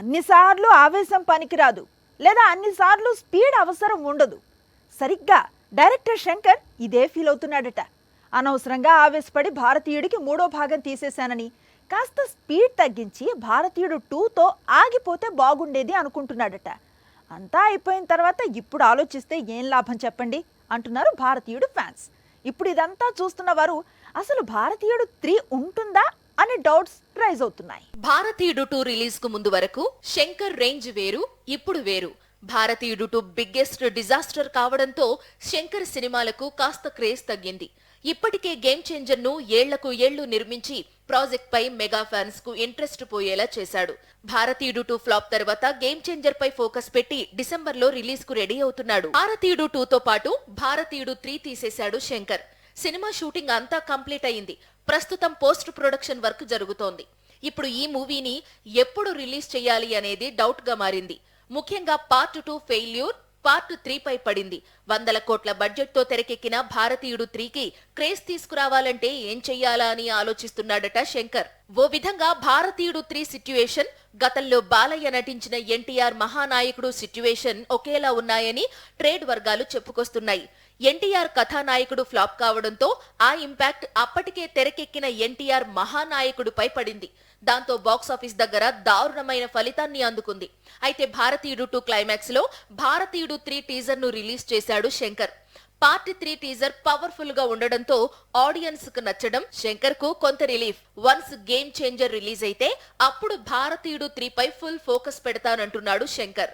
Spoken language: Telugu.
అన్నిసార్లు ఆవేశం పనికిరాదు, లేదా అన్నిసార్లు స్పీడ్ అవసరం ఉండదు. సరిగ్గా డైరెక్టర్ శంకర్ ఇదే ఫీల్ అవుతున్నాడట. అనవసరంగా ఆవేశపడి భారతీయుడికి మూడో భాగం తీసేశానని కాస్త స్పీడ్ తగ్గించి భారతీయుడు 2తో ఆగిపోతే బాగుండేది అనుకుంటున్నాడట. అంతా అయిపోయిన తర్వాత ఇప్పుడు ఆలోచిస్తే ఏం లాభం చెప్పండి అంటున్నారు భారతీయుడు ఫ్యాన్స్. ఇప్పుడు ఇదంతా చూస్తున్న వారు అసలు భారతీయుడు 3 ఉంటుందా అనే డౌట్స్ రైజ్ అవుతున్నాయి. భారతీయుడు 2 రిలీజ్ కు ముందు వరకు శంకర్ రేంజ్ వేరు, ఇప్పుడు వేరు. భారతీయుడు 2 బిగ్గెస్ట్ డిజాస్టర్ కావడంతో శంకర్ సినిమాలకు కాస్త క్రేజ్ తగ్గింది. ఇప్పటికే గేమ్ చేంజర్ ను ఏళ్లకు ఏళ్లు నిర్మించి ప్రాజెక్ట్ పై మెగా ఫ్యాన్స్ కు ఇంట్రెస్ట్ పోయేలా చేశాడు. భారతీయుడు 2 ఫ్లాప్ తర్వాత గేమ్ చేంజర్ పై ఫోకస్ పెట్టి డిసెంబర్ లో రిలీజ్ కు రెడీ అవుతున్నాడు. భారతీయుడు 2 తో పాటు భారతీయుడు 3 తీసేశాడు శంకర్. సినిమా షూటింగ్ అంతా కంప్లీట్ అయింది. ప్రస్తుతం పోస్ట్ ప్రొడక్షన్ వర్క్ జరుగుతోంది. ఇప్పుడు ఈ మూవీని ఎప్పుడు రిలీజ్ చేయాలి అనేది డౌట్ గా మారింది. ముఖ్యంగా పార్ట్ 2 ఫెయిల్యూర్ పార్ట్ 3 పై పడింది. 100 కోట్ల బడ్జెట్ తో తెరకెక్కిన భారతీయుడు 3కి క్రేజ్ తీసుకురావాలంటే ఏం చెయ్యాలా అని ఆలోచిస్తున్నాడట శంకర్. ఓ విధంగా భారతీయుడు 3 సిట్యుయేషన్, గతంలో బాలయ్య నటించిన ఎన్టీఆర్ మహానాయకుడు సిట్యుయేషన్ ఒకేలా ఉన్నాయని ట్రేడ్ వర్గాలు చెప్పుకొస్తున్నాయి. ఎన్టీఆర్ కథానాయకుడు ఫ్లాప్ కావడంతో ఆ ఇంపాక్ట్ అప్పటికే తెరకెక్కిన ఎన్టీఆర్ మహానాయకుడిపై పడింది. దాంతో బాక్సాఫీస్ దగ్గర దారుణమైన ఫలితాన్ని అందుకుంది. అయితే భారతీయుడు 2 క్లైమాక్స్ లో భారతీయుడు 3 టీజర్ ను రిలీజ్ చేశాడు శంకర్. పార్ట్ 3 టీజర్ పవర్ఫుల్ గా ఉండడంతో ఆడియన్స్ కు నచ్చడం శంకర్ కు కొంత relief. Once game changer release అయితే అప్పుడు భారతీయుడు 3 పై ఫుల్ ఫోకస్ పెడతానంటున్నాడు శంకర్.